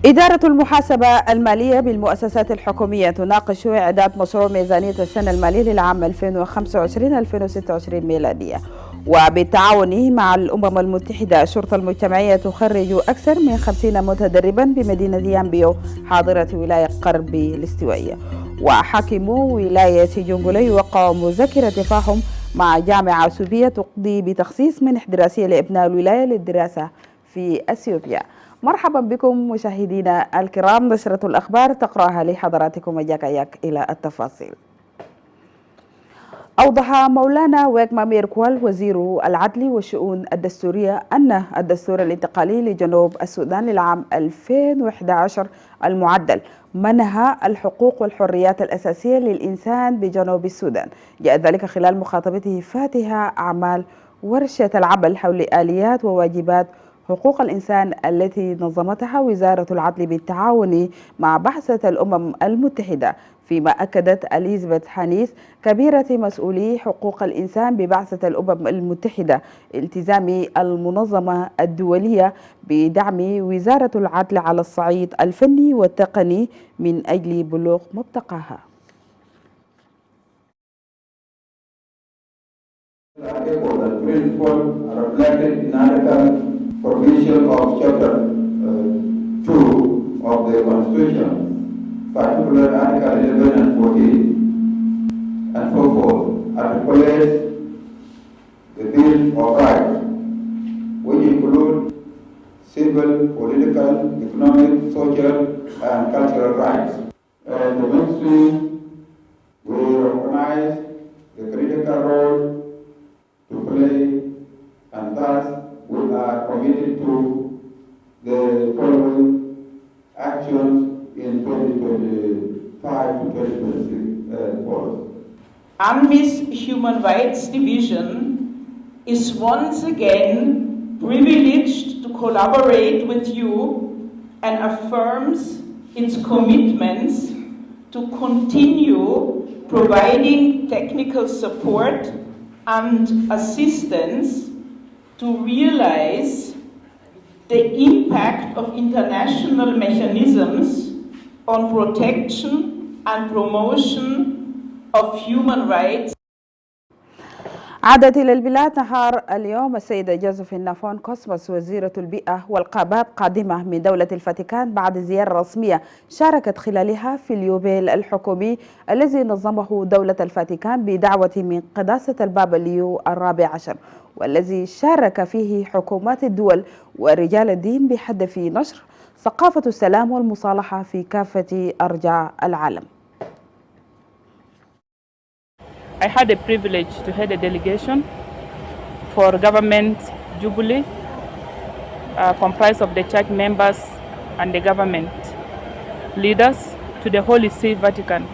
إدارة المحاسبة المالية بالمؤسسات الحكومية تناقش إعداد مشروع ميزانية السنة المالية للعام 2025-2026 ميلادية، وبالتعاون مع الأمم المتحدة الشرطة المجتمعية تخرج أكثر من 50 متدربا بمدينة يامبيو حاضرة ولاية قرب الاستوائية. وحاكم ولاية جنجولي وقعوا مذكرة تفاهم مع جامعة سوبية تقضي بتخصيص منح دراسية لأبناء الولاية للدراسة في أثيوبيا. مرحبا بكم مشاهدينا الكرام، نشرة الأخبار تقرأها لحضراتكم وجاك إلى التفاصيل. أوضح مولانا ويغما ميركوال وزير العدل والشؤون الدستورية أن الدستور الانتقالي لجنوب السودان للعام 2011 المعدل منح الحقوق والحريات الأساسية للإنسان بجنوب السودان. جاء ذلك خلال مخاطبته فاتحة أعمال ورشة العمل حول آليات وواجبات حقوق الإنسان التي نظمتها وزارة العدل بالتعاون مع بعثة الأمم المتحدة، فيما أكدت إليزابيث حانيس كبيرة مسؤولي حقوق الإنسان ببعثة الأمم المتحدة التزام المنظمة الدولية بدعم وزارة العدل على الصعيد الفني والتقني من أجل بلوغ مبتغاها. Provision of Chapter 2 of the Constitution, particularly Article 11 and 14, and so forth, articulates the Bill of Rights, which include civil, political, economic, social, and cultural rights. The ministry will recognize the critical role to play, and thus we are committed to the following actions in 2025 to 2026. ANMI's Human Rights Division is once again privileged to collaborate with you and affirms its commitments to continue providing technical support and assistance to realize the impact of international mechanisms on protection and promotion of human rights. عادت إلى البلاد نهار اليوم السيدة جوزيفين نافون كوسموس وزيرة البيئة والغابات قادمة من دولة الفاتيكان بعد زيارة رسمية شاركت خلالها في اليوبيل الحكومي الذي نظمه دولة الفاتيكان بدعوة من قداسة البابا ليو ال14، والذي شارك فيه حكومات الدول ورجال الدين بهدف نشر ثقافة السلام والمصالحة في كافة أرجاء العالم. I had a privilege to head a delegation for government jubilee comprised of the church members and the government leaders to the Holy See Vatican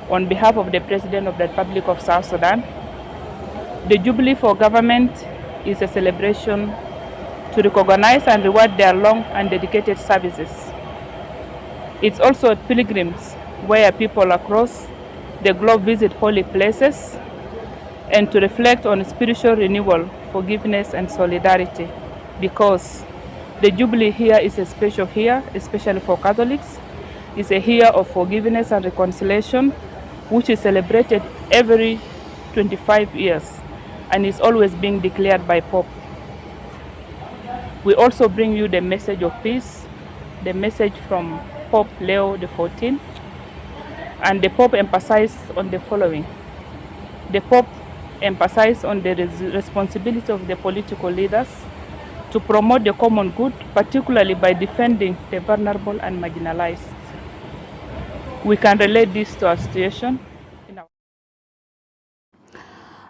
on behalf of the President of the Republic of South Sudan. The Jubilee for Government is a celebration to recognize and reward their long and dedicated services. It's also a pilgrimage where people across the globe visit holy places and to reflect on spiritual renewal, forgiveness and solidarity, because the Jubilee here is a special year, especially for Catholics. It's a year of forgiveness and reconciliation, which is celebrated every 25 years and is always being declared by Pope. We also bring you the message of peace, the message from Pope Leo XIV, and the Pope emphasized on the following. The Pope emphasized on the responsibility of the political leaders to promote the common good, particularly by defending the vulnerable and marginalized. We can relate this to our situation.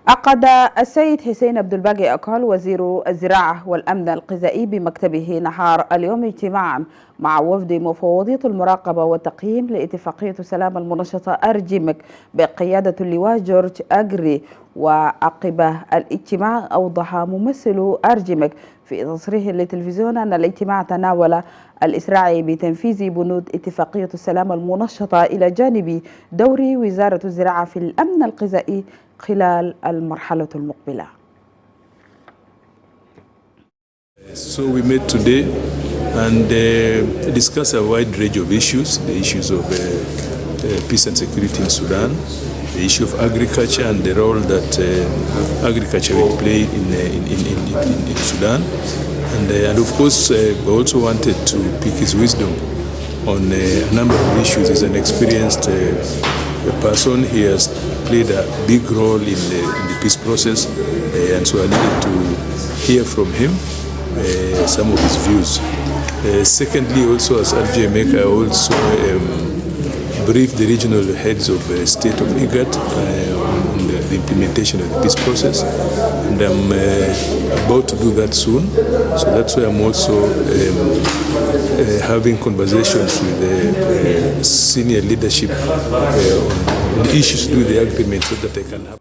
عقد السيد حسين عبد الباقي أكال وزير الزراعة والأمن الغذائي بمكتبه نهار اليوم اجتماعا مع وفد مفوضية المراقبة والتقييم لاتفاقية السلام المنشطة أرجيمك بقيادة اللواء جورج أجري. وعقب الاجتماع أوضح ممثل أرجيمك في تصريح للتلفزيون أن الاجتماع تناول الإسراع بتنفيذ بنود اتفاقية السلام المنشطة إلى جانب دور وزارة الزراعة في الأمن الغذائي خلال المرحلة المقبلة. So we met today and discuss a wide range of issues, the issues of peace and security in Sudan, the issue of agriculture and the role that agriculture will play in Sudan. And of course, we also wanted to pick his wisdom on a number of issues. He's an experienced person. He has played a big role in the peace process, and so I needed to hear from him some of his views. Secondly, also as RJ Maker, I also briefed the regional heads of state of IGAD on the implementation of the peace process, and I'm about to do that soon. So that's why I'm also having conversations with the senior leadership on the issues to do with the agreement so that I can have.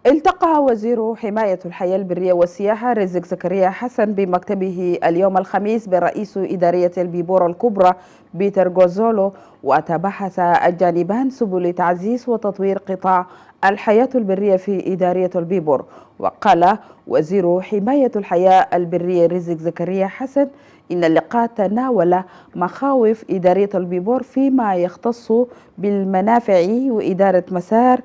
التقى وزير حماية الحياة البرية والسياحة رزق زكريا حسن بمكتبه اليوم الخميس برئيس إدارية البيبور الكبرى بيتر غوزولو، وتبحث الجانبان سبل تعزيز وتطوير قطاع الحياة البرية في إدارية البيبور. وقال وزير حماية الحياة البرية رزق زكريا حسن إن اللقاء تناول مخاوف إدارية البيبور فيما يختص بالمنافع وإدارة مسار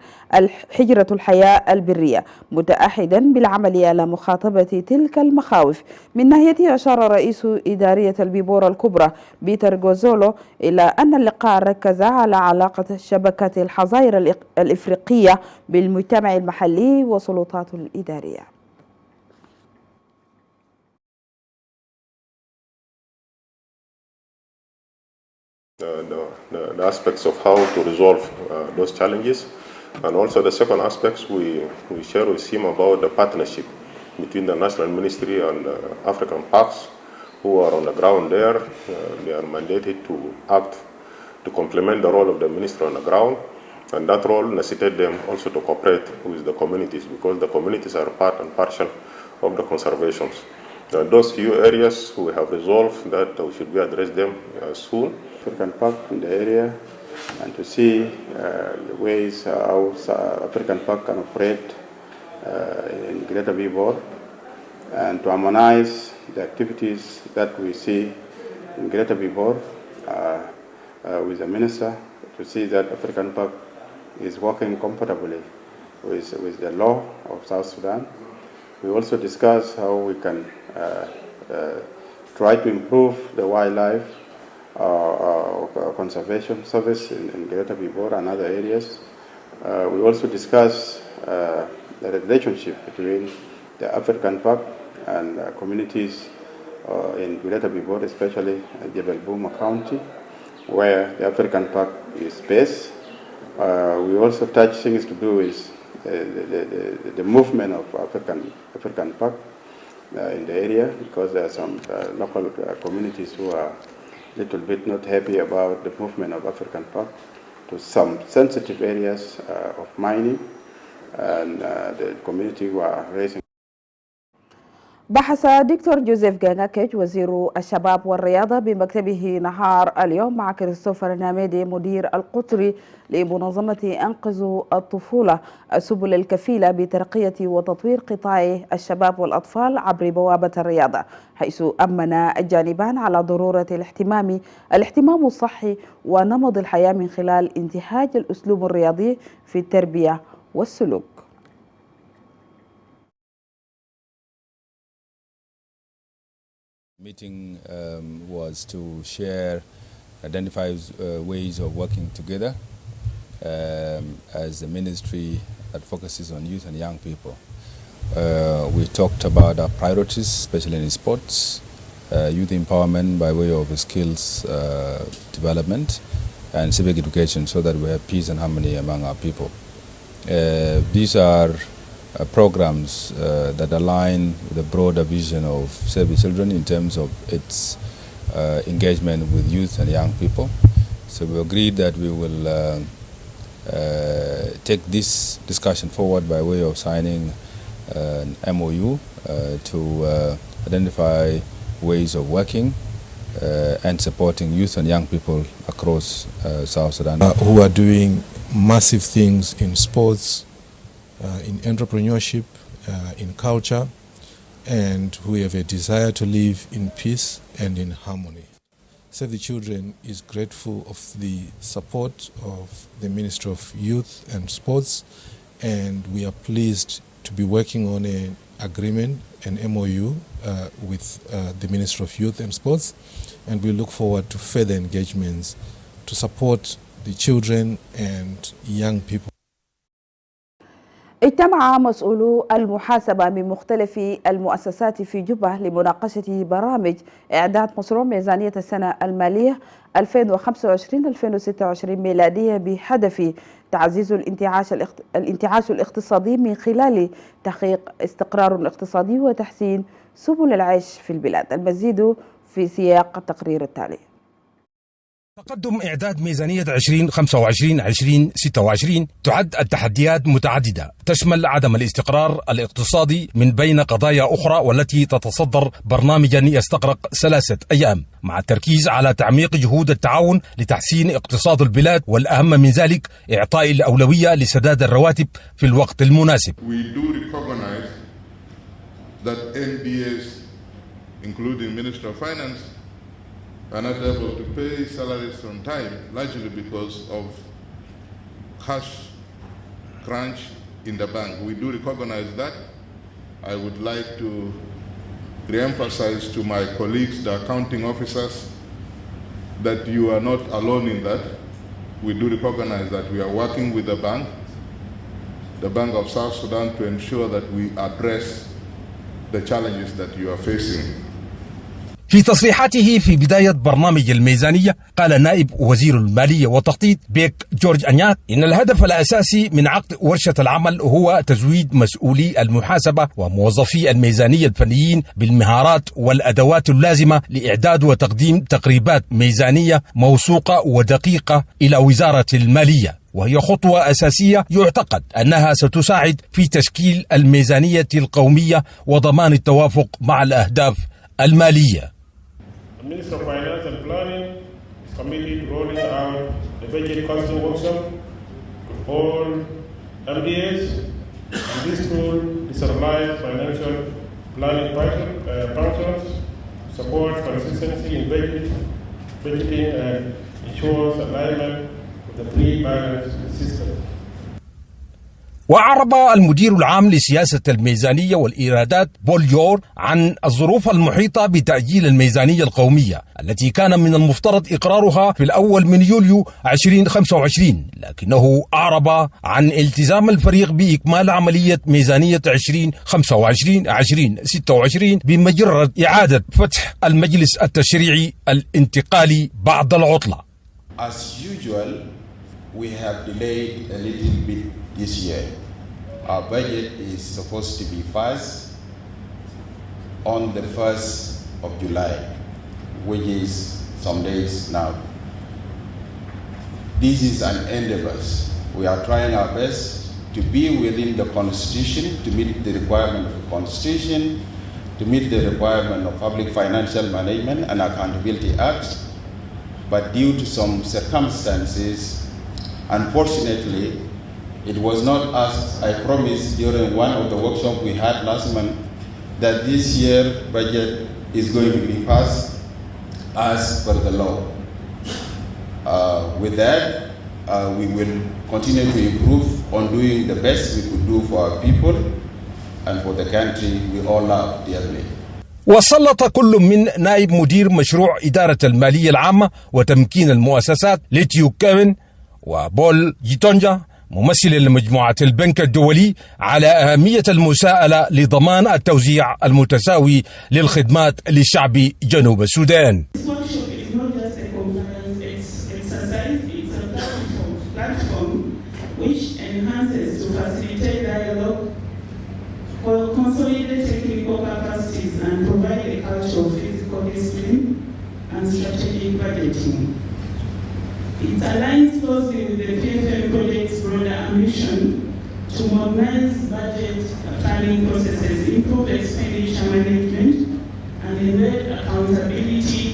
حجرة الحياة البرية، متأحدا بالعمل على مخاطبة تلك المخاوف. من ناحيته أشار رئيس إدارية البيبور الكبرى بيتر غوزولو إلى أن اللقاء ركز على علاقة شبكة الحظائر الإفريقية بالمجتمع المحلي وسلطاته الإدارية. The aspects of how to resolve those challenges, and also the second aspects we share with him about the partnership between the National Ministry and African parks who are on the ground there. They are mandated to act to complement the role of the ministry on the ground, and that role necessitates them also to cooperate with the communities because the communities are part and parcel of the conservations. Those few areas we have resolved that we should address them soon. African Park in the area and to see the ways how African Park can operate in Greater Bibor and to harmonize the activities that we see in Greater Bibor with the Minister to see that African Park is working comfortably with the law of South Sudan. We also discuss how we can try to improve the wildlife conservation service in Greater Bibor and other areas. We also discuss the relationship between the African Park and communities in Greater Bibor, especially Jebel Buma County, where the African Park is based. We also touch things to do with the movement of African Park in the area, because there are some local communities who are a little bit not happy about the movement of African Park to some sensitive areas of mining, and the community who are raising. بحث دكتور جوزيف جاناكيج وزير الشباب والرياضة بمكتبه نهار اليوم مع كريستوفر ناميدي مدير القطري لمنظمة أنقذوا الطفولة السبل الكفيلة بترقية وتطوير قطاع الشباب والأطفال عبر بوابة الرياضة، حيث أمن الجانبان على ضرورة الاهتمام الصحي ونمط الحياة من خلال انتهاج الأسلوب الرياضي في التربية والسلوك. Meeting was to identify ways of working together as a ministry that focuses on youth and young people. We talked about our priorities, especially in sports, youth empowerment by way of skills development, and civic education, so that we have peace and harmony among our people. These are programs that align with the broader vision of Save the Children in terms of its engagement with youth and young people. So we agreed that we will take this discussion forward by way of signing an MOU to identify ways of working and supporting youth and young people across South Sudan. Who are doing massive things in sports, in entrepreneurship, in culture, and who have a desire to live in peace and in harmony. Save the Children is grateful of the support of the Ministry of Youth and Sports, and we are pleased to be working on an agreement, an MOU, with the Ministry of Youth and Sports, and we look forward to further engagements to support the children and young people. اجتمع مسؤولو المحاسبة من مختلف المؤسسات في جبة لمناقشة برامج إعداد مشروع ميزانية السنة المالية 2025-2026 ميلادية بهدف تعزيز الانتعاش الاقتصادي من خلال تحقيق استقرار اقتصادي وتحسين سبل العيش في البلاد. المزيد في سياق التقرير التالي. تقدم إعداد ميزانية 2025-2026 تعد التحديات متعددة تشمل عدم الاستقرار الاقتصادي من بين قضايا أخرى، والتي تتصدر برنامجا يستغرق 3 أيام، مع التركيز على تعميق جهود التعاون لتحسين اقتصاد البلاد، والأهم من ذلك إعطاء الأولوية لسداد الرواتب في الوقت المناسب. We do recognize that NBS, including Minister of Finance, are not able to pay salaries on time, largely because of cash crunch in the bank. We do recognize that. I would like to re-emphasize to my colleagues, the accounting officers, that you are not alone in that. We do recognize that we are working with the Bank of South Sudan, to ensure that we address the challenges that you are facing. في تصريحاته في بداية برنامج الميزانية، قال نائب وزير المالية والتخطيط بيك جورج أنيات إن الهدف الأساسي من عقد ورشة العمل هو تزويد مسؤولي المحاسبة وموظفي الميزانية الفنيين بالمهارات والأدوات اللازمة لإعداد وتقديم تقريبات ميزانية موثوقة ودقيقة إلى وزارة المالية، وهي خطوة أساسية يعتقد أنها ستساعد في تشكيل الميزانية القومية وضمان التوافق مع الأهداف المالية. The Minister of Finance and Planning is committed to rolling out the budget costing workshop to all MDAs. This tool decentralized financial planning functions, supports consistency in budgeting and ensures alignment with the pre-balance system. وأعرب المدير العام لسياسة الميزانية والإيرادات بول يور عن الظروف المحيطة بتأجيل الميزانية القومية التي كان من المفترض إقرارها في الأول من يوليو 2025، لكنه أعرب عن التزام الفريق بإكمال عملية ميزانية 2025-2026 بمجرد إعادة فتح المجلس التشريعي الانتقالي بعد العطلة. As usual, we have delayed a little bit this year. Our budget is supposed to be passed on the 1st of July, which is some days now. This is an endeavor. We are trying our best to be within the Constitution, to meet the requirement of the Constitution, to meet the requirement of Public Financial Management and Accountability Act, but due to some circumstances, unfortunately, it was not as I promised during one of the workshops we had last month, that this year budget is going to be passed as per the law. With that, we will continue to improve on doing the best we could do for our people and for the country we all love dearly. وسلط كل من نائب مدير مشروع إدارة المالية العامة وتمكين المؤسسات ليتيو كيفن وبول جيتونجا ممثل لمجموعة البنك الدولي على أهمية المساءلة لضمان التوزيع المتساوي للخدمات للشعب جنوب السودان. It aligns closely with the PFM project's broader ambition to modernize budget planning processes, improve expenditure management, and embed accountability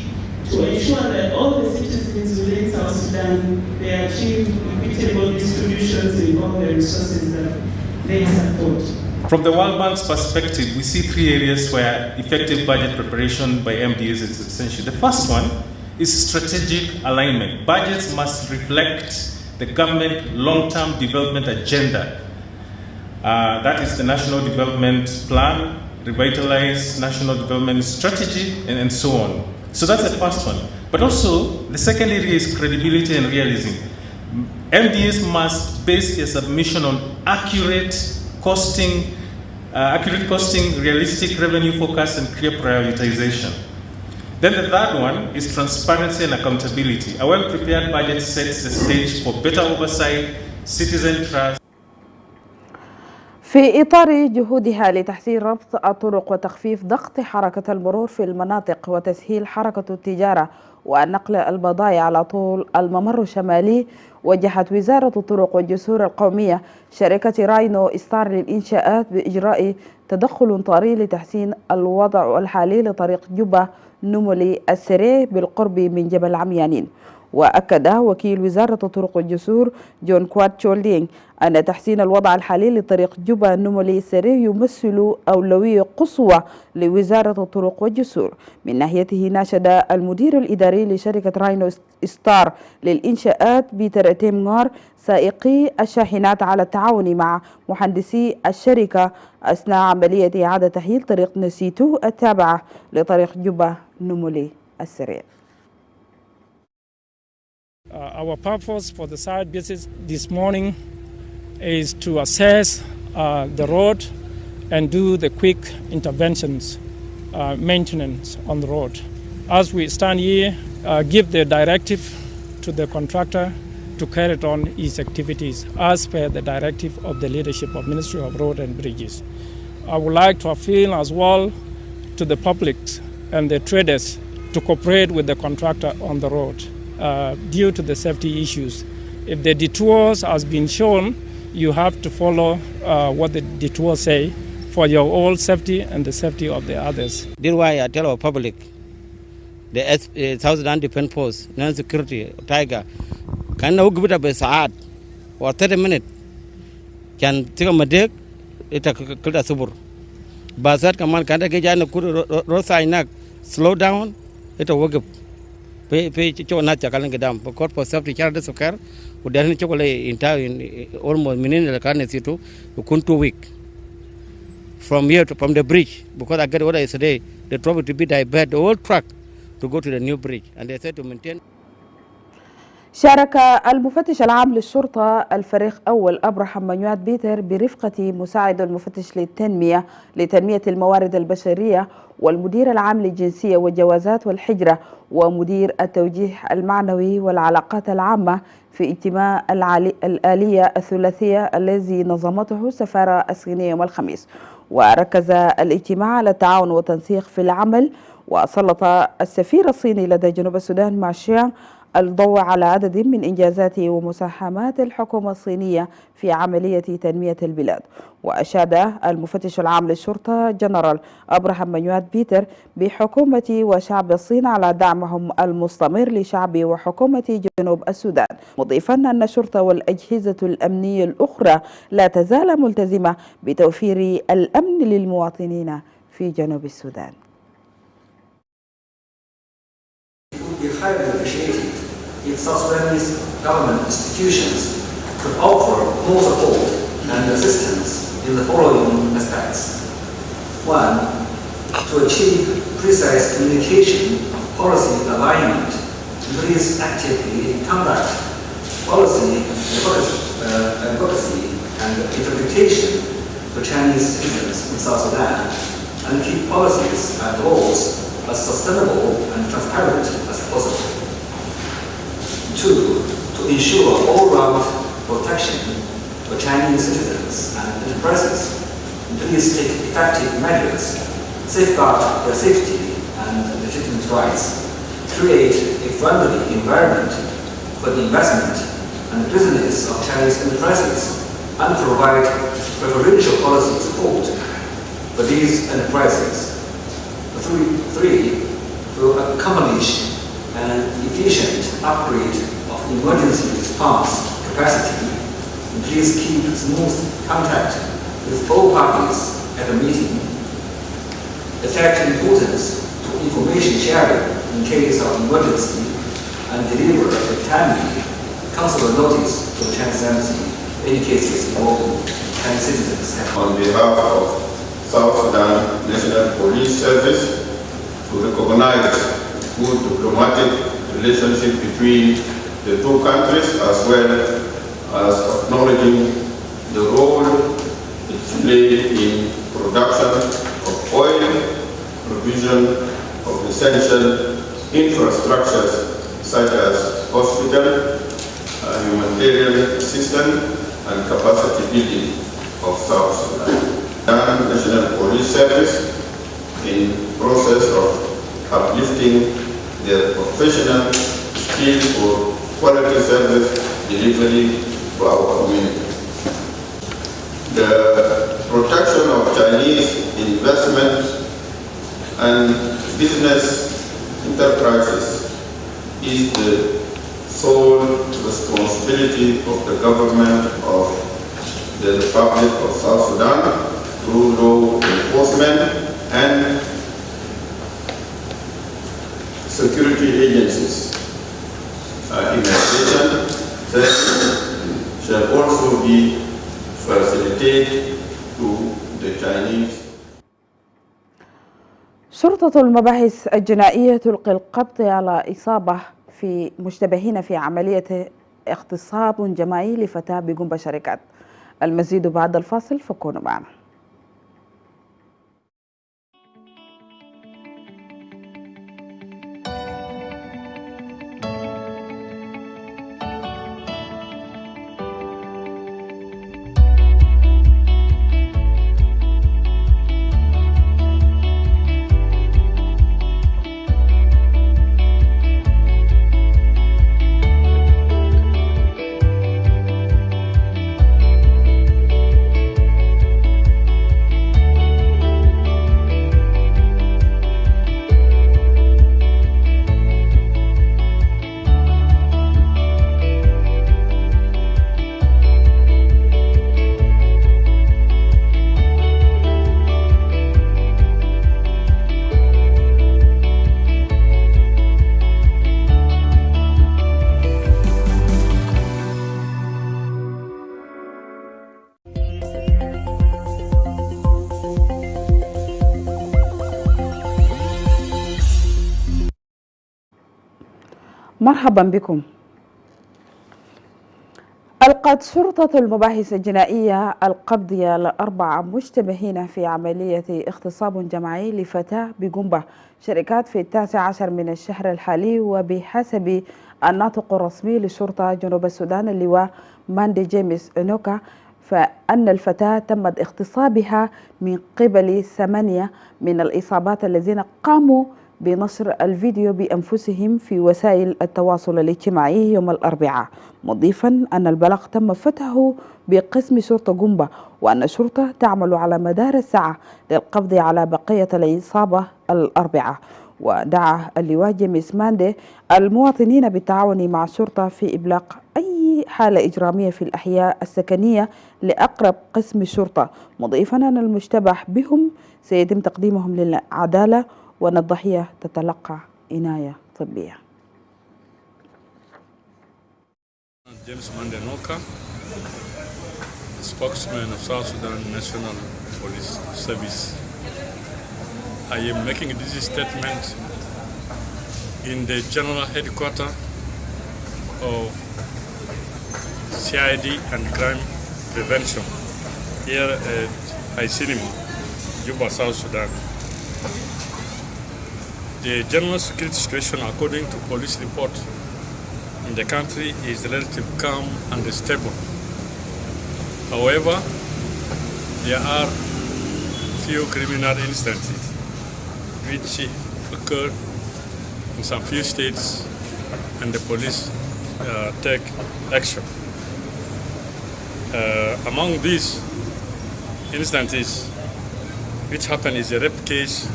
to ensure that all the citizens within South Sudan they achieve equitable distributions in all the resources that they support. From the World Bank's perspective, we see three areas where effective budget preparation by MDAs is essential. The first one is strategic alignment. Budgets must reflect the government long-term development agenda. That is the National Development Plan, Revitalized National Development Strategy, and so on. So that's the first one. But also, the second area is credibility and realism. MDAs must base their submission on accurate costing, realistic revenue forecast, and clear prioritization. Then the third one is transparency and accountability. A well-prepared budget sets the stage for better oversight, citizen trust. في إطار جهودها لتحسين ربط الطرق وتخفيف ضغط حركة المرور في المناطق وتسهيل حركة التجارة ونقل البضائع على طول الممر الشمالي، وجهت وزارة الطرق والجسور القومية شركة راينو ستار للإنشاءات بإجراء تدخل طارئ لتحسين الوضع الحالي لطريق جبة نمولي السريع بالقرب من جبل عميانين. وأكد وكيل وزارة الطرق والجسور جون كوات تشولدينغ أن تحسين الوضع الحالي لطريق جبة نمولي السريع يمثل أولوية قصوى لوزارة الطرق والجسور. من ناحيته ناشد المدير الإداري لشركة راينو ستار للإنشاءات بيتر تيمغار سائقي الشاحنات على التعاون مع مهندسي الشركة أثناء عملية إعادة تأهيل طريق نسيتو التابعة لطريق جبة نمولي السريع. Our purpose for the site visit this morning is to assess the road and do the quick interventions, maintenance on the road. As we stand here, give the directive to the contractor to carry on his activities as per the directive of the leadership of Ministry of Road and Bridges. I would like to appeal as well to the public and the traders to cooperate with the contractor on the road. Due to the safety issues. If the detours has been shown, you have to follow what the detours say for your own safety and the safety of the others. This is why I tell our public, the South Sudan Defense Force, non-security, Tiger, can now give it a saat or 30 minutes. Can take a mistake, it a kill a subur. Basat Kaman Kanda Gajan Rosa Inak, slow down, it a work up. Pay not Chakalang Dam, but court for safety charges of care, who doesn't chocolate in almost minute the carnage to couldn't 2 weeks. From here to from the bridge, because I get order yesterday, they trouble to be divert the whole track to go to the new bridge, and they said to maintain. شارك المفتش العام للشرطة الفريق أول أبراهام منيوات بيتر برفقة مساعد المفتش لتنمية الموارد البشرية والمدير العام للجنسية والجوازات والحجرة ومدير التوجيه المعنوي والعلاقات العامة في اجتماع الآلية الثلاثية الذي نظمته السفارة الصينية يوم الخميس. وركز الاجتماع على التعاون والتنسيق في العمل، وسلط السفير الصيني لدى جنوب السودان ماشيان الضوء على عدد من إنجازات ومساهمات الحكومة الصينية في عملية تنمية البلاد. وأشاد المفتش العام للشرطة جنرال أبراهام منيوات بيتر بحكومة وشعب الصين على دعمهم المستمر لشعب وحكومة جنوب السودان، مضيفا أن الشرطة والأجهزة الأمنية الأخرى لا تزال ملتزمة بتوفير الأمن للمواطنين في جنوب السودان. If South Sudanese government institutions could offer more support and assistance in the following aspects. 1. To achieve precise communication, policy alignment, please actively conduct policy advocacy and interpretation for Chinese citizens in South Sudan, and keep policies and laws as sustainable and transparent as possible. 2. To ensure all-round protection for Chinese citizens and enterprises. Please take effective measures, safeguard their safety and legitimate rights, create a friendly environment for the investment and business of Chinese enterprises, and provide preferential policy support for these enterprises. 3. To accomplish an efficient upgrade of emergency response capacity. Please keep smooth contact with all parties at a meeting, attach importance to information sharing in case of emergency and deliver a timely consular notice to the Chinese embassy in cases involving Chinese citizens. On behalf of South Sudan National Police Service, to recognize good diplomatic relationship between the two countries, as well as acknowledging the role it played in production of oil, provision of essential infrastructures such as hospital, humanitarian assistance, and capacity building of South Sudan. Sudan National Police Service in process of uplifting their professional skill for quality service delivery to our community. The protection of Chinese investment and business enterprises is the sole responsibility of the government of the Republic of South Sudan through law enforcement and security agencies. In addition, this shall also be facilitated to the Chinese. شرطة المباحث الجنائية تلقي القبض على إصابة في مشتبهين في عملية اغتصاب جماعي لفتاة بجنب شركات. المزيد بعد الفاصل، فكونوا معنا. مرحبا بكم. ألقت شرطة المباحث الجنائية القبض على 4 مشتبهين في عملية اغتصاب جماعي لفتاة بجنبة شركات في 19 من الشهر الحالي، وبحسب الناطق الرسمي للشرطة جنوب السودان اللواء ماندي جيمس أونوكا، فأن الفتاة تمت اغتصابها من قبل 8 من الإصابات الذين قاموا بنشر الفيديو بأنفسهم في وسائل التواصل الاجتماعي يوم الأربعاء، مضيفا أن البلاغ تم فتحه بقسم شرطة جنبة، وأن الشرطة تعمل على مدار الساعة للقبض على بقية الإصابة الأربعة. ودعا اللواء جيمس ماندي المواطنين بالتعاون مع الشرطة في إبلاغ أي حالة إجرامية في الأحياء السكنية لأقرب قسم الشرطة، مضيفا أن المشتبه بهم سيتم تقديمهم للعدالة وأن الضحية تتلقى عناية طبية. James Mande Noka, spokesman of South Sudan National Police Service. I am making this statement in the General Headquarters of CID and Crime Prevention here at Haisinim, Juba, South Sudan. The general security situation, according to police report in the country, is relatively calm and stable. However, there are few criminal instances which occur in some few states, and the police take action. Among these instances which happened is a rape case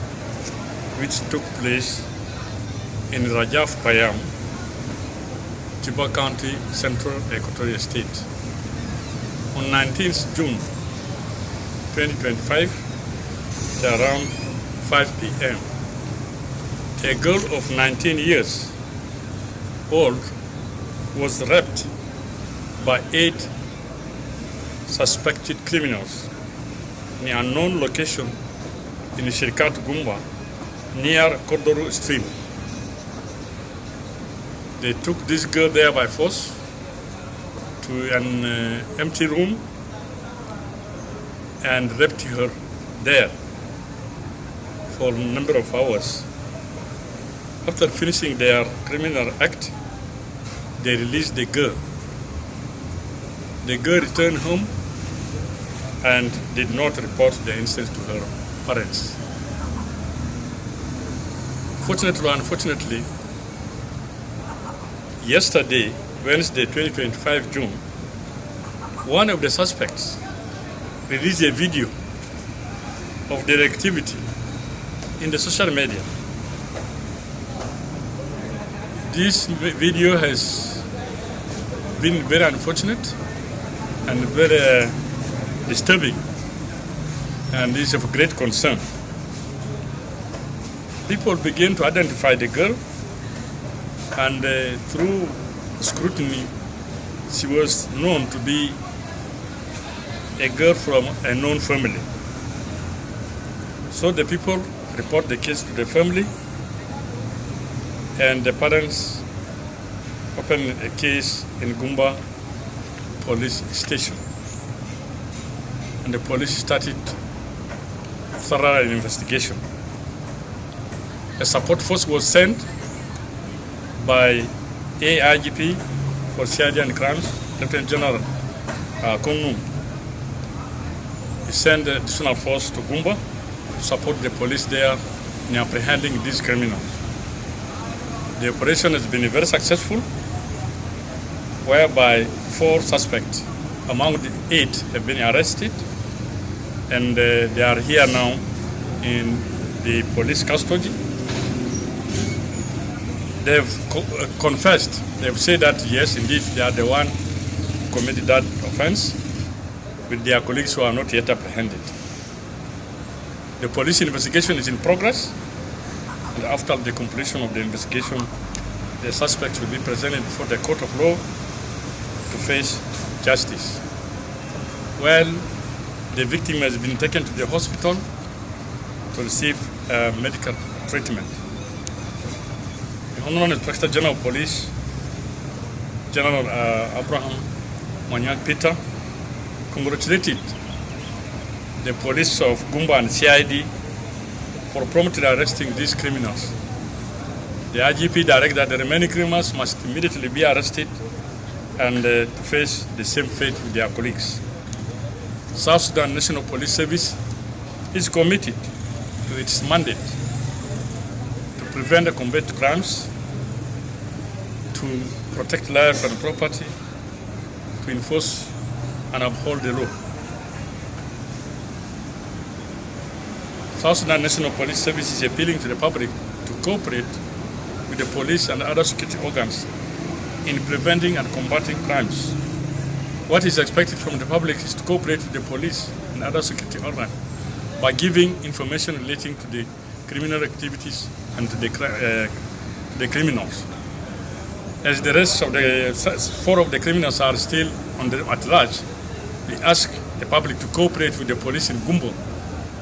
which took place in Rajaf Payam, Juba County, Central Equatorial State. On 19th June 2025, at around 5 p.m., a girl of 19 years old was raped by 8 suspected criminals in an unknown location in Shirkat Gumba near Kodoru stream. They took this girl there by force to an empty room and raped her there for a number of hours. After finishing their criminal act, they released the girl. The girl returned home and did not report the incident to her parents. Fortunately or unfortunately, yesterday, Wednesday, 2025 June, one of the suspects released a video of their activity in the social media. This video has been very unfortunate and very disturbing, and is of great concern. People began to identify the girl, and through scrutiny, she was known to be a girl from a known family. So the people report the case to the family, and the parents opened a case in Gumba police station. And the police started thorough investigation. A support force was sent by AIGP for CID and crimes, Lieutenant General Kongnum. He sent the additional force to Gumba to support the police there in apprehending these criminals. The operation has been very successful, whereby 4 suspects among the 8 have been arrested, and they are here now in the police custody. They've confessed. They've said that yes, indeed, they are the one who committed that offense, with their colleagues who are not yet apprehended. The police investigation is in progress, and after the completion of the investigation, the suspects will be presented before the court of law to face justice. Well, the victim has been taken to the hospital to receive medical treatment. The Honorable Inspector General of Police, General Abraham Manyang Peter, congratulated the police of Gumba and CID for promptly arresting these criminals. The IGP directed that the remaining criminals must immediately be arrested and to face the same fate with their colleagues. South Sudan National Police Service is committed to its mandate to prevent and combat crimes, to protect life and property, to enforce and uphold the law. South Sudan National Police Service is appealing to the public to cooperate with the police and other security organs in preventing and combating crimes. What is expected from the public is to cooperate with the police and other security organs by giving information relating to the criminal activities and to the criminals. As the rest of the 4 of the criminals are still at large, we ask the public to cooperate with the police in Gumbo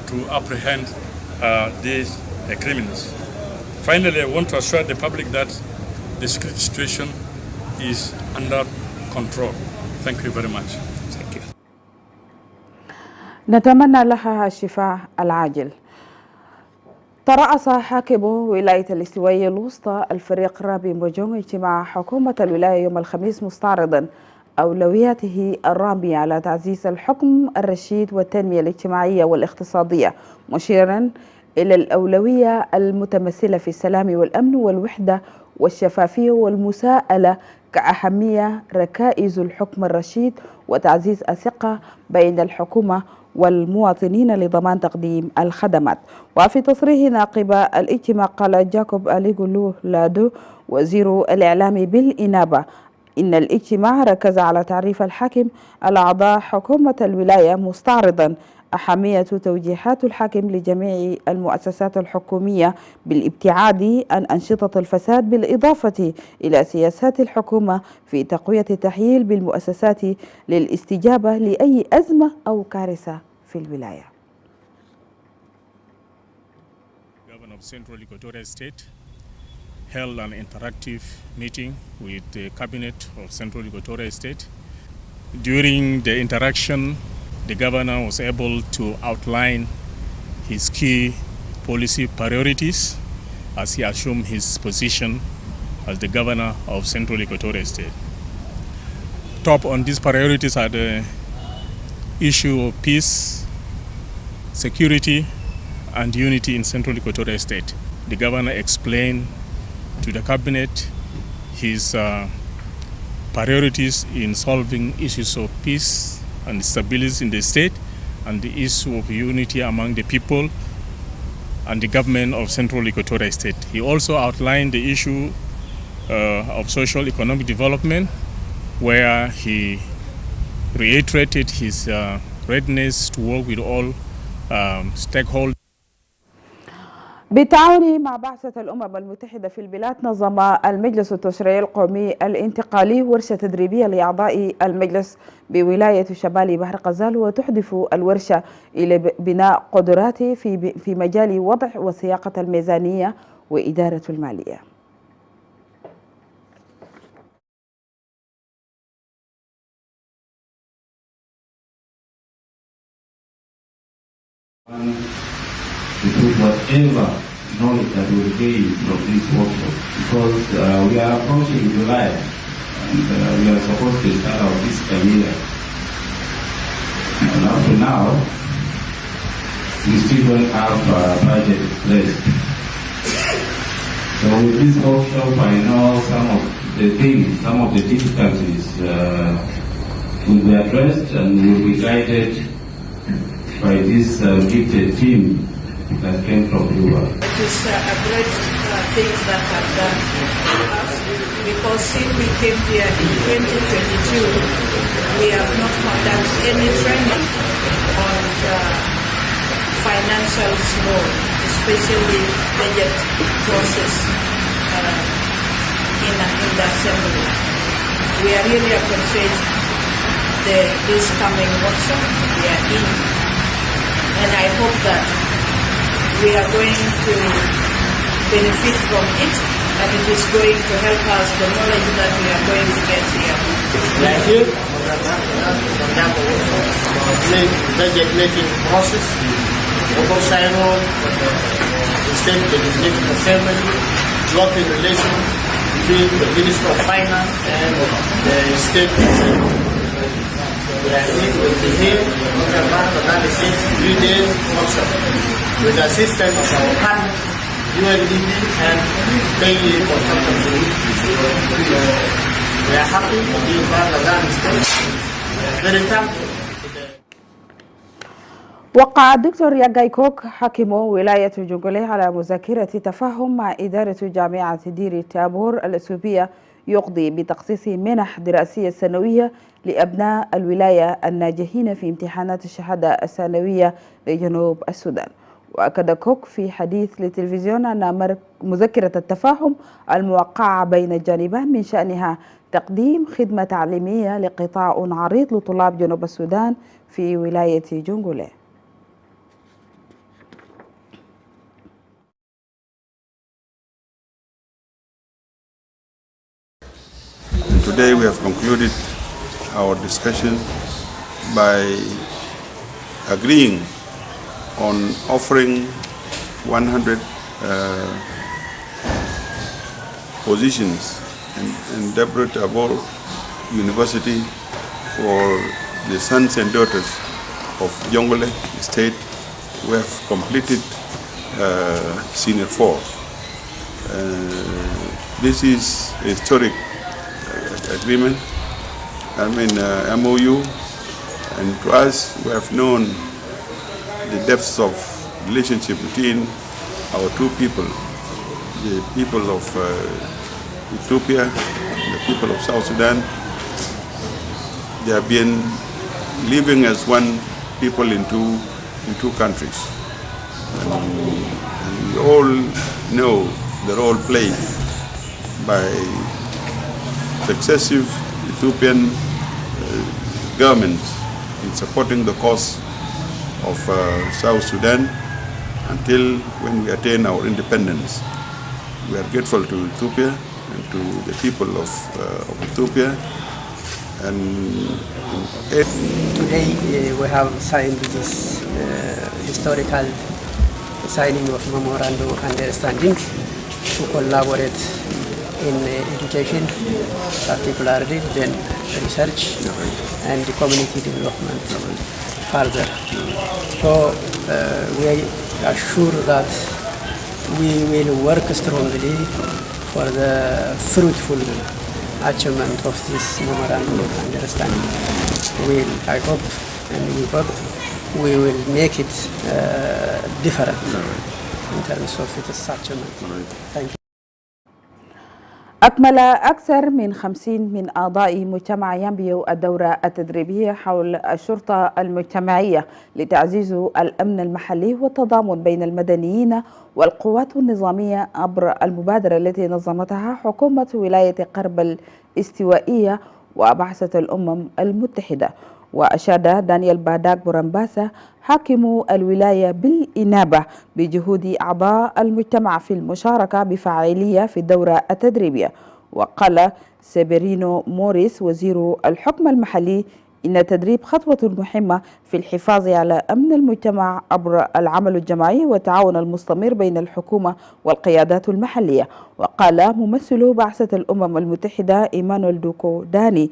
to apprehend these criminals. Finally, I want to assure the public that the security situation is under control. Thank you very much. Thank you. نتمنى لها الشفاء العاجل. ترأس حاكم ولاية الاستوائية الوسطى الفريق رابي مبوجونغ اجتماع حكومة الولاية يوم الخميس مستعرضا أولوياته الرامية على تعزيز الحكم الرشيد والتنمية الاجتماعية والاقتصادية، مشيرا إلى الأولوية المتمثلة في السلام والأمن والوحدة والشفافية والمساءلة كأهمية ركائز الحكم الرشيد وتعزيز الثقة بين الحكومة والمواطنين لضمان تقديم الخدمات. وفي تصريح ناقب الاجتماع قال جاكوب أليغولو لادو وزير الإعلام بالإنابة إن الاجتماع ركز على تعريف الحاكم على أعضاء حكومة الولاية، مستعرضا أهمية توجيهات الحاكم لجميع المؤسسات الحكومية بالابتعاد عن أنشطة الفساد بالإضافة إلى سياسات الحكومة في تقوية التحييل بالمؤسسات للاستجابة لأي أزمة أو كارثة في الولاية. Governor of Central Equatoria State held an interactive meeting with the cabinet of Central Equatoria State. During the interaction, the governor was able to outline his key policy priorities as he assumed his position as the governor of Central Equatoria State. Top on these priorities are the issue of peace, security, and unity in Central Equatoria State. The governor explained to the cabinet his priorities in solving issues of peace and stability in the state and the issue of unity among the people and the government of Central Equatoria State. He also outlined the issue of social economic development, where he reiterated his readiness to work with all stakeholders. بالتعاون مع بعثة الأمم المتحدة في البلاد، نظم المجلس التشريعي القومي الانتقالي ورشة تدريبية لأعضاء المجلس بولاية شمال بحر غزال، وتهدف الورشة إلى بناء قدرات في مجال وضع وسياقة الميزانية وإدارة المالية. To put whatever knowledge that we gain from this workshop, because we are approaching July and we are supposed to start our fiscal year. And up to now, we still don't have a budget placed. So with this workshop, I know some of the things, some of the difficulties will be addressed and will be guided by this gifted team that came from Cuba. It is a great things that have done for us, because since we came here in 2022, we have not conducted any training on financial law, especially budget process in the assembly. We are really appreciate this coming workshop we are in, and I hope that we are going to benefit from it, and it is going to help us, the knowledge that we are going to get here. We are here for budget making process, oversight of the state legislative assembly, working relation between the Minister of Finance and the state assembly. We are here in 3 days workshop with the assistance of our partner, UNDP and daily consultancy. We are happy to be part of that state. We are very thankful. وقع الدكتور ياغاي كوك حاكم ولاية جونغولي على مذكرة تفاهم مع إدارة جامعة دير تابور الأثيوبية يقضي بتخصيص منح دراسية سنوية لأبناء الولاية الناجحين في امتحانات الشهادة الثانوية لجنوب السودان. وأكد كوك في حديث للتلفزيون أن مذكرة التفاهم الموقعة بين الجانبين من شأنها تقديم خدمة تعليمية لقطاع عريض لطلاب جنوب السودان في ولاية جونغولي. Today we have concluded our discussion by agreeing on offering 100 positions in Debre Tabor University for the sons and daughters of Jonglei State who have completed Senior 4. This is a historic agreement, MOU, and to us we have known the depths of relationship between our two people, the people of Ethiopia and the people of South Sudan. They have been living as one people in two in two countries. And we all know the role played by successive Ethiopian governments in supporting the cause of South Sudan until when we attain our independence. We are grateful to Ethiopia and to the people of Ethiopia. And today we have signed this historical signing of memorandum of understanding to collaborate in education, particularly then research and community development further. So we are sure that we will work strongly for the fruitful achievement of this memorandum of understanding. I hope and we hope we will make it different in terms of its achievement. Thank you. أكمل أكثر من 50 من أعضاء مجتمع يامبيو الدورة التدريبية حول الشرطة المجتمعية لتعزيز الأمن المحلي والتضامن بين المدنيين والقوات النظامية عبر المبادرة التي نظمتها حكومة ولاية قرب الاستوائية وبعثة الأمم المتحدة. وأشاد دانيال باداك بورامباسا حاكم الولاية بالإنابة بجهود أعضاء المجتمع في المشاركة بفاعلية في الدورة التدريبية. وقال سيبرينو موريس وزير الحكم المحلي إن التدريب خطوة مهمة في الحفاظ على أمن المجتمع عبر العمل الجماعي والتعاون المستمر بين الحكومة والقيادات المحلية. وقال ممثل بعثة الأمم المتحدة إيمانويل دوكو داني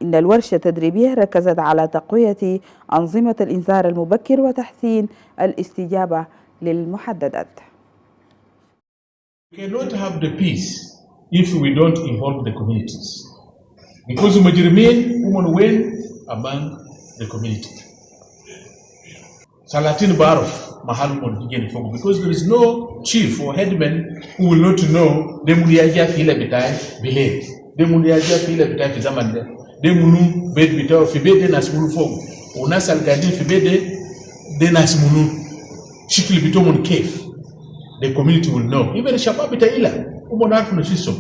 إن الورشة التدريبية ركزت على تقوية أنظمة الإنذار المبكر وتحسين الاستجابة للمحددات. We cannot have the peace if we don't involve the communities, because mujrimin women win among the community. Salatin Barf mahal mon folk, because there is no chief or headman who will not know the muliaja fila bitai bile, the muliaja fila bitai fizamande. De munu bed bitaw fi bede nas munu fog o nasal gadin fi bede de nas munu shikli bitaw mon kef the community will know even shabab bitaila umon arfu nasiso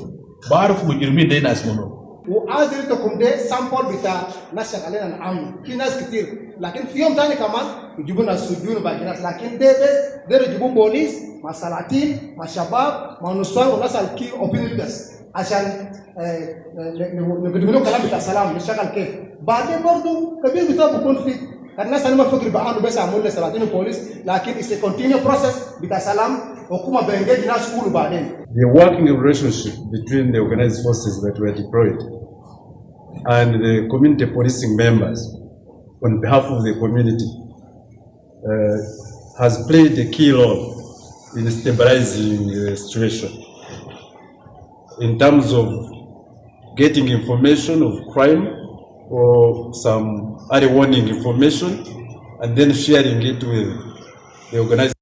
baarfu mujrimin de nas munu وعازلتكم ده سامبل بتاع ناس شغالين العام في ناس كتير لكن في يوم ثاني كمان يجيبون السجون باقي ناس لكن ده يجيبون بوليس مع سلاطين مع شباب مع نسوان وناس الكي اوبينيتس عشان نقدم لهم كلام بتاع سلام نشتغل كيف بعدين برضه كبير بتاعه بيكون في الناس اللي ما فكر بقى بس عملوا سلاطين وبوليس لكن it's a continuous process بتاع سلام وكما بينجي ناس كله بعدين. The working relationship between the organized forces that were deployed and the community policing members on behalf of the community has played a key role in stabilizing the situation in terms of getting information of crime or some early warning information and then sharing it with the organized.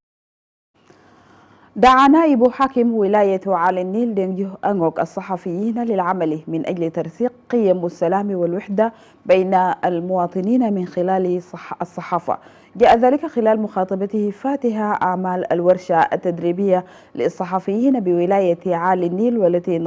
دعا نائب حاكم ولاية عالي النيل دينجو أنغوك الصحفيين للعمل من أجل ترسيخ قيم السلام والوحدة بين المواطنين من خلال الصحافة. جاء ذلك خلال مخاطبته فاتحة أعمال الورشة التدريبية للصحفيين بولاية عالي النيل والتي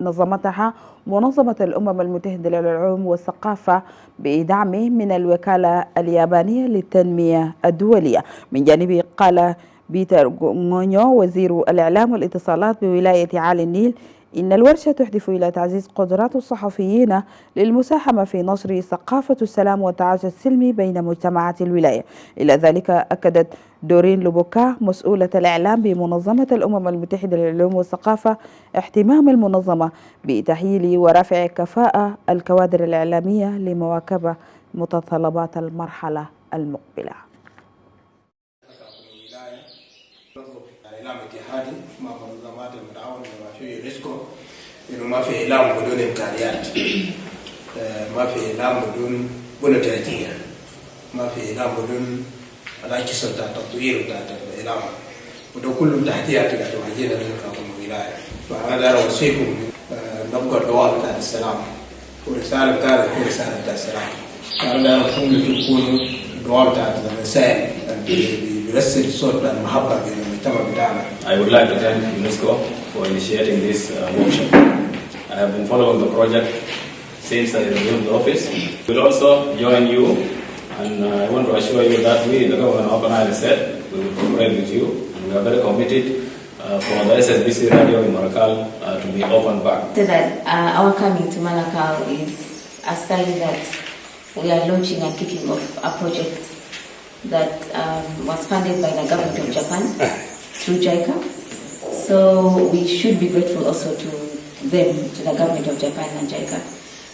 نظمتها منظمة الأمم المتحدة للعلوم والثقافة بدعم من الوكالة اليابانية للتنمية الدولية. من جانبه قال بيتر غونيو وزير الإعلام والاتصالات بولاية عالي النيل إن الورشة تهدف إلى تعزيز قدرات الصحفيين للمساهمة في نشر ثقافة السلام والتعايش السلمي بين مجتمعات الولاية. إلى ذلك أكدت دورين لوبوكا مسؤولة الإعلام بمنظمة الأمم المتحدة للعلوم والثقافة اهتمام المنظمة بتحييل ورفع كفاءة الكوادر الإعلامية لمواكبة متطلبات المرحلة المقبلة. إعلام اتحادي مع منظمات المتعاونة ما في ريسكو إنه ما في إعلام بدون إمكانيات ما في إعلام بدون بنية ما في إعلام بدون الأجهزة بتاع التطوير بتاع الإعلام وده كله تحديات اللي تواجهنا في الولاية. فأنا داير أوصيكم نبقى الدعاء بتاع السلام ورسالة بتاعنا هي رسالة بتاع السلام أنا أعرفهم يكونوا دوام تاع المسائل بيرسل صوت المحبة بين المجتمع بتاعنا. I would like to thank UNESCO for initiating this workshop. I have been following the project since I resumed the office. We'll also join you, and I want to assure you that we, the government of Ghana, said we will cooperate with you, and we are very committed for the SSBC radio in Malakal to be open back. So that our coming to Malakal is a study that we are launching and kicking off a project that was funded by the government of Japan through JICA. So we should be grateful also to them, to the government of Japan and JICA,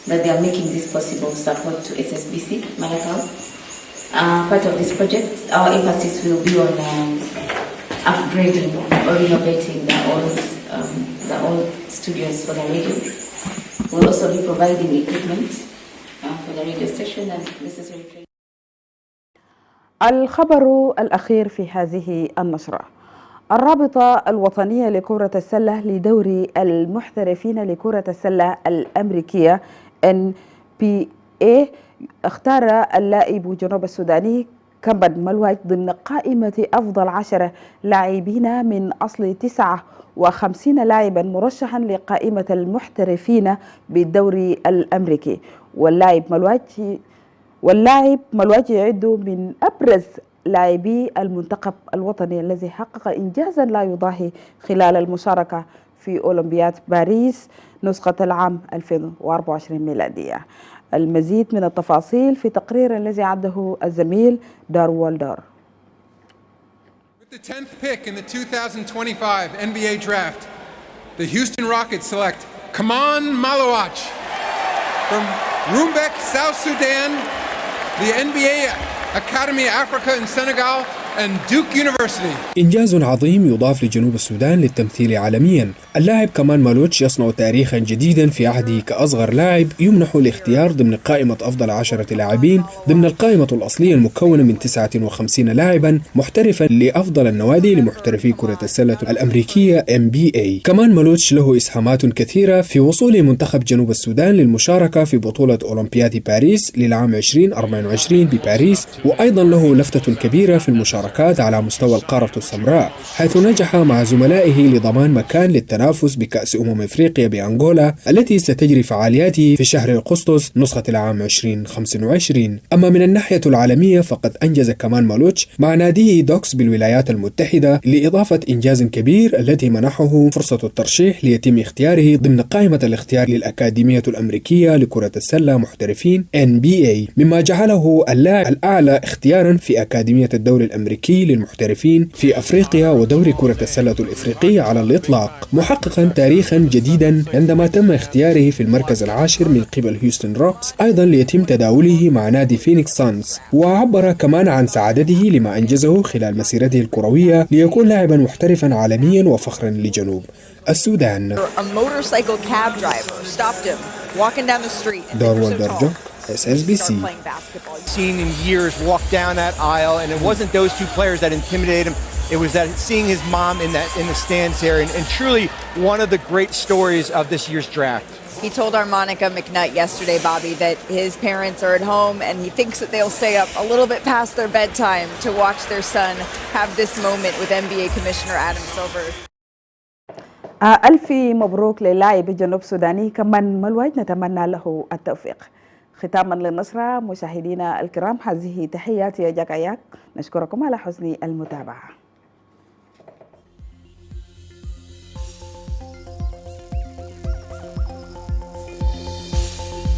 that they are making this possible support to SSBC Malakal. Part of this project, our emphasis will be on upgrading or renovating the old studios for the radio. We'll also be providing equipment for the radio station and necessary training. الخبر الأخير في هذه النشرة: الرابطة الوطنية لكرة السلة لدوري المحترفين لكرة السلة الأمريكية NBA اختار اللاعب جنوب السوداني كمبد ملواج ضمن قائمة أفضل 10 لاعبين من أصل 59 لاعبا مرشحا لقائمة المحترفين بالدوري الأمريكي. واللاعب ملواج يعد من أبرز لاعبي المنتخب الوطني الذي حقق إنجازا لا يضاهي خلال المشاركة في أولمبياد باريس نسخة العام 2024 ميلادية. المزيد من التفاصيل في تقرير الذي عده الزميل دار والدار. With the 10th pick in the 2025 NBA draft, the Houston Rockets select Kaman Malawach from Rumbek, South Sudan, the NBA Academy Africa in Senegal, and Duke University. إنجاز عظيم يضاف لجنوب السودان للتمثيل عالميا. اللاعب كمان مالوتش يصنع تاريخا جديدا في عهده كأصغر لاعب يمنح الاختيار ضمن قائمة أفضل 10 لاعبين ضمن القائمة الأصلية المكونة من 59 لاعبا محترفا لأفضل النوادي لمحترفي كرة السلة الأمريكية NBA. كمان مالوتش له إسهامات كثيرة في وصول منتخب جنوب السودان للمشاركة في بطولة أولمبياد باريس للعام 2024 بباريس، وأيضا له لفتة كبيرة في المشاركة على مستوى القارة السمراء، حيث نجح مع زملائه لضمان مكان للتنافس بكأس إفريقيا بأنغولا التي ستجري فعالياته في شهر أغسطس نسخة العام 2025. أما من الناحية العالمية فقد أنجز كمان مالوتش مع ناديه دوكس بالولايات المتحدة لإضافة إنجاز كبير التي منحه فرصة الترشيح ليتم اختياره ضمن قائمة الاختيار للأكاديمية الأمريكية لكرة السلة محترفين NBA، مما جعله اللاعب الأعلى اختيارا في أكاديمية الدوري الأمريكي للمحترفين في أفريقيا ودوري كرة السلة الإفريقي على الإطلاق، محققا تاريخا جديدا عندما تم اختياره في المركز العاشر من قبل هيوستن روكس، أيضا ليتم تداوله مع نادي فينيكس سانز. وعبر كمان عن سعادته لما أنجزه خلال مسيرته الكروية ليكون لاعبا محترفا عالميا وفخرا لجنوب السودان. دار والدرجة SSBC. Seen in years walk down that aisle, and it wasn't those two players that intimidated him. It was that seeing his mom in the stands there, and truly one of the great stories of this year's draft. He told our Monica McNutt yesterday, Bobby, that his parents are at home and he thinks that they'll stay up a little bit past their bedtime to watch their son have this moment with NBA Commissioner Adam Silver. ألف مبروك للاعب جنوب سوداني كمان ملواج، نتمنى له التوفيق. ختاما للنشرة مشاهدينا الكرام، هذه تحياتي يا جاك أياك، نشكركم على حسن المتابعة.